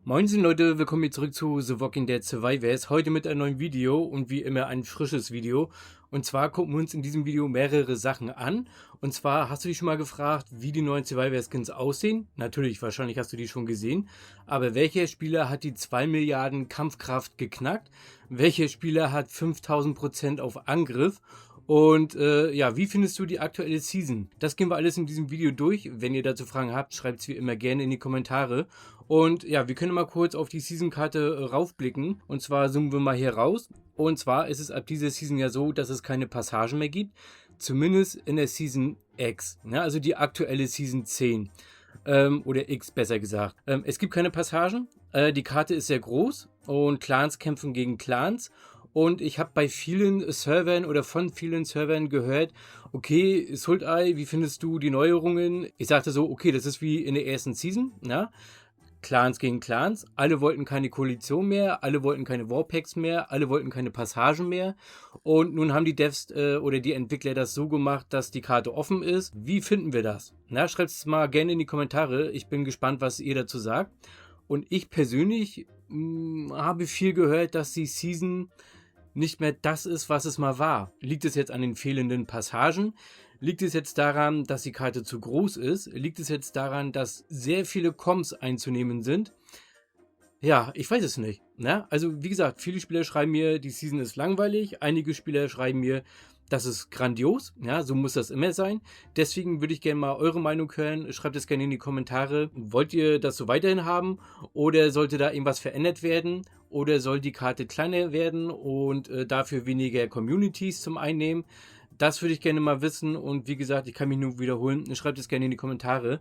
Moinsen Leute, willkommen hier zurück zu The Walking Dead Survivors. Heute mit einem neuen Video und wie immer ein frisches Video. Und zwar gucken wir uns in diesem Video mehrere Sachen an. Und zwar hast du dich schon mal gefragt, wie die neuen Survivor Skins aussehen? Natürlich, wahrscheinlich hast du die schon gesehen. Aber welcher Spieler hat die 2 Milliarden Kampfkraft geknackt? Welcher Spieler hat 5000% auf Angriff? Und ja, wie findest du die aktuelle Season? Das gehen wir alles in diesem Video durch. Wenn ihr dazu Fragen habt, schreibt es wie immer gerne in die Kommentare. Und ja, wir können mal kurz auf die Season-Karte raufblicken. Und zwar zoomen wir mal hier raus. Und zwar ist es ab dieser Season ja so, dass es keine Passagen mehr gibt. Zumindest in der Season X. Ja, also die aktuelle Season 10. Oder X besser gesagt. Es gibt keine Passagen. Die Karte ist sehr groß. Und Clans kämpfen gegen Clans. Und ich habe bei vielen Servern oder von vielen Servern gehört, okay, Sultai, wie findest du die Neuerungen? Ich sagte so, okay, das ist wie in der ersten Season, ja? Clans gegen Clans, alle wollten keine Koalition mehr, alle wollten keine Warpacks mehr, alle wollten keine Passagen mehr. Und nun haben die Devs oder die Entwickler das so gemacht, dass die Karte offen ist. Wie finden wir das? Schreibt es mal gerne in die Kommentare, ich bin gespannt, was ihr dazu sagt. Und ich persönlich habe viel gehört, dass die Season nicht mehr das ist, was es mal war. Liegt es jetzt an den fehlenden Passagen? Liegt es jetzt daran, dass die Karte zu groß ist? Liegt es jetzt daran, dass sehr viele Comms einzunehmen sind? Ja, ich weiß es nicht. Also wie gesagt, viele Spieler schreiben mir, die Season ist langweilig. Einige Spieler schreiben mir, das ist grandios. Ja, so muss das immer sein. Deswegen würde ich gerne mal eure Meinung hören. Schreibt es gerne in die Kommentare. Wollt ihr das so weiterhin haben? Oder sollte da irgendwas verändert werden? Oder soll die Karte kleiner werden und dafür weniger Communities zum Einnehmen? Das würde ich gerne mal wissen und wie gesagt, ich kann mich nur wiederholen, schreibt es gerne in die Kommentare,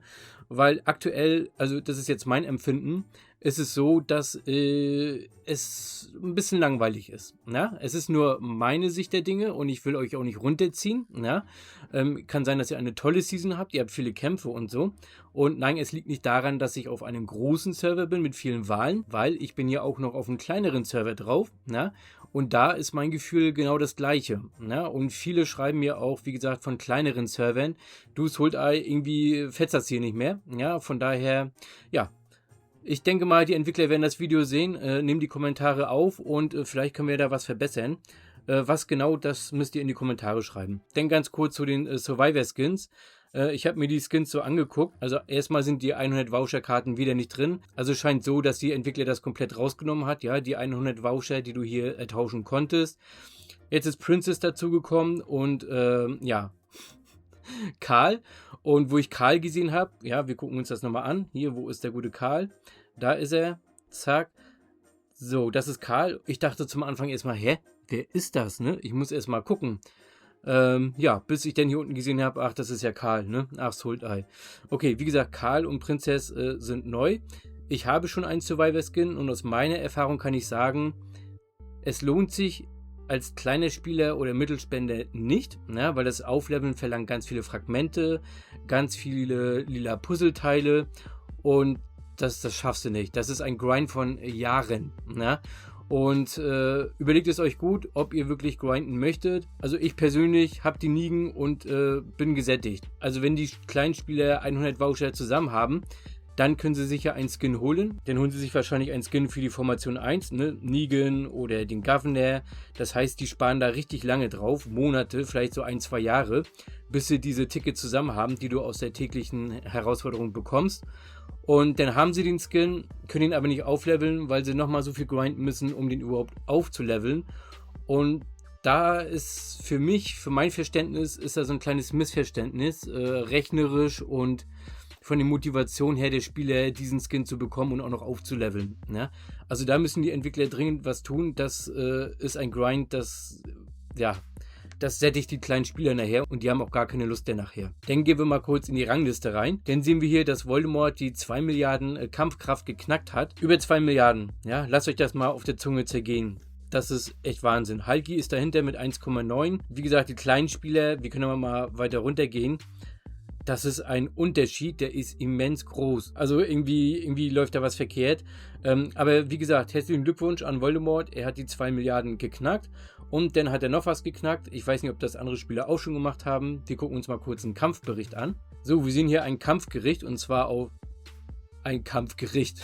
weil aktuell, also das ist jetzt mein Empfinden, ist es so, dass es ein bisschen langweilig ist. Es ist nur meine Sicht der Dinge und ich will euch auch nicht runterziehen. Kann sein, dass ihr eine tolle Season habt, ihr habt viele Kämpfe und so. Und nein, es liegt nicht daran, dass ich auf einem großen Server bin mit vielen Wahlen, weil ich bin ja auch noch auf einem kleineren Server drauf. Und da ist mein Gefühl genau das gleiche. Und viele schreiben mir auch, wie gesagt, von kleineren Servern, du Sultai, irgendwie fetzt das hier nicht mehr. Von daher, ja. Ich denke mal, die Entwickler werden das Video sehen, nehmen die Kommentare auf und vielleicht können wir da was verbessern. Was genau, das müsst ihr in die Kommentare schreiben. Dann ganz kurz zu den Survivor Skins. Ich habe mir die Skins so angeguckt. Also erstmal sind die 100 Voucher-Karten wieder nicht drin. Also scheint so, dass die Entwickler das komplett rausgenommen hat. Ja, die 100 Voucher, die du hier ertauschen konntest. Jetzt ist Princess dazugekommen und ja, Karl. Und wo ich Karl gesehen habe, ja, wir gucken uns das nochmal an. Hier, wo ist der gute Karl? Da ist er. Zack. So, das ist Karl. Ich dachte zum Anfang erstmal, hä? Wer ist das, ne? Ich muss erstmal gucken. Ja, bis ich dann hier unten gesehen habe, ach, das ist ja Karl, ne? Ach, Sultai. Okay, wie gesagt, Karl und Prinzess sind neu. Ich habe schon einen Survivor-Skin und aus meiner Erfahrung kann ich sagen, es lohnt sich als kleiner Spieler oder Mittelspender nicht, weil das Aufleveln verlangt ganz viele Fragmente, ganz viele lila Puzzleteile und das schaffst du nicht. Das ist ein Grind von Jahren. Und überlegt es euch gut, ob ihr wirklich grinden möchtet. Also ich persönlich habe die Nigen und bin gesättigt. Also wenn die kleinen Spieler 100 Voucher zusammen haben, dann können sie sich ja einen Skin holen. Dann holen sie sich wahrscheinlich einen Skin für die Formation 1, Negan oder den Governor. Das heißt, die sparen da richtig lange drauf, Monate, vielleicht so 1-2 Jahre, bis sie diese Tickets zusammen haben, die du aus der täglichen Herausforderung bekommst. Und dann haben sie den Skin, können ihn aber nicht aufleveln, weil sie nochmal so viel grinden müssen, um den überhaupt aufzuleveln. Und da ist für mich, für mein Verständnis, ist da so ein kleines Missverständnis, rechnerisch und von der Motivation her der Spieler, diesen Skin zu bekommen und auch noch aufzuleveln. Also da müssen die Entwickler dringend was tun. Das ist ein Grind, das sättigt die kleinen Spieler nachher und die haben auch gar keine Lust mehr nachher. Dann gehen wir mal kurz in die Rangliste rein. Dann sehen wir hier, dass Voldemort die 2 Milliarden Kampfkraft geknackt hat. Über 2 Milliarden. Ja, lasst euch das mal auf der Zunge zergehen. Das ist echt Wahnsinn. Hulky ist dahinter mit 1,9. Wie gesagt, die kleinen Spieler, wir können aber mal weiter runtergehen. Das ist ein Unterschied, der ist immens groß. Also irgendwie läuft da was verkehrt. Aber wie gesagt, herzlichen Glückwunsch an Voldemort. Er hat die 2 Milliarden geknackt. Und dann hat er noch was geknackt. Ich weiß nicht, ob das andere Spieler auch schon gemacht haben. Wir gucken uns mal kurz einen Kampfbericht an. So, wir sehen hier ein Kampfgericht und zwar auf ein Kampfgericht.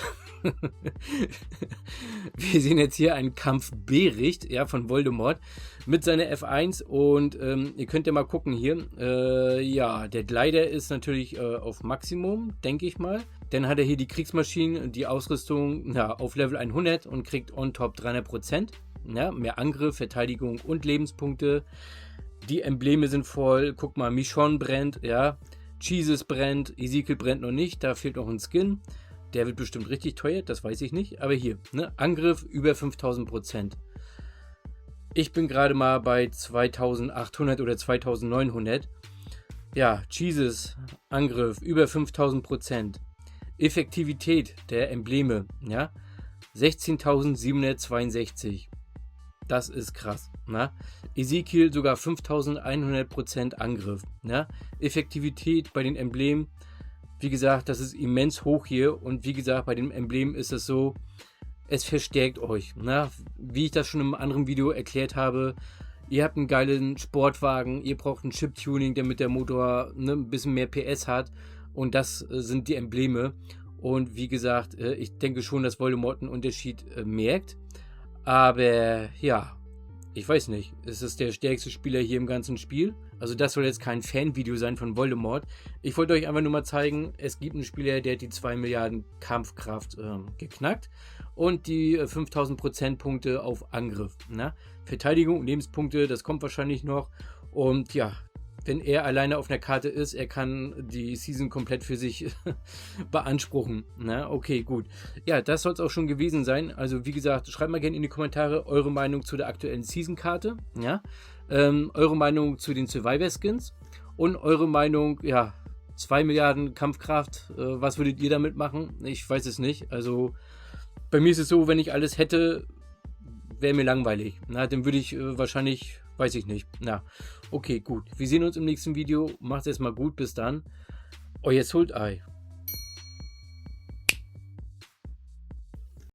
Wir sehen jetzt hier einen Kampfbericht, ja, von Voldemort mit seiner F1 und ihr könnt ja mal gucken hier. Ja, der Glider ist natürlich auf Maximum, denke ich mal. Dann hat er hier die Kriegsmaschinen, die Ausrüstung auf Level 100 und kriegt on top 300%. Ja, mehr Angriff, Verteidigung und Lebenspunkte. Die Embleme sind voll. Guck mal, Michonne brennt, ja. Jesus brennt, Ezekiel brennt noch nicht, da fehlt noch ein Skin. Der wird bestimmt richtig teuer, das weiß ich nicht. Aber hier, ne, Angriff über 5000%. Ich bin gerade mal bei 2800 oder 2900. Ja, Jesus, Angriff über 5000%. Effektivität der Embleme, ja, 16.762. Das ist krass. Na? Ezekiel sogar 5100% Angriff. Na? Effektivität bei den Emblemen, wie gesagt, das ist immens hoch hier. Und wie gesagt, bei den Emblemen ist es so, es verstärkt euch. Na? Wie ich das schon im anderen Video erklärt habe, ihr habt einen geilen Sportwagen, ihr braucht ein Chip-Tuning, damit der Motor ein bisschen mehr PS hat. Und das sind die Embleme. Und wie gesagt, ich denke schon, dass Voldemort einen Unterschied merkt. Aber ja, ich weiß nicht. Es ist der stärkste Spieler hier im ganzen Spiel. Also das soll jetzt kein Fanvideo sein von Voldemort. Ich wollte euch einfach nur mal zeigen, es gibt einen Spieler, der hat die 2 Milliarden Kampfkraft geknackt. Und die 5000 Prozentpunkte auf Angriff. Na? Verteidigung und Lebenspunkte, das kommt wahrscheinlich noch. Und ja, wenn er alleine auf einer Karte ist, er kann die Season komplett für sich beanspruchen. Na, okay, gut. Ja, das soll es auch schon gewesen sein. Also wie gesagt, schreibt mal gerne in die Kommentare eure Meinung zu der aktuellen Season-Karte. Ja, eure Meinung zu den Survivor-Skins und eure Meinung, ja, 2 Milliarden Kampfkraft. Was würdet ihr damit machen? Ich weiß es nicht. Also bei mir ist es so, wenn ich alles hätte, wäre mir langweilig. Na, dann würde ich wahrscheinlich, weiß ich nicht. Na, okay, gut. Wir sehen uns im nächsten Video. Macht's erstmal gut. Bis dann. Euer Sultai.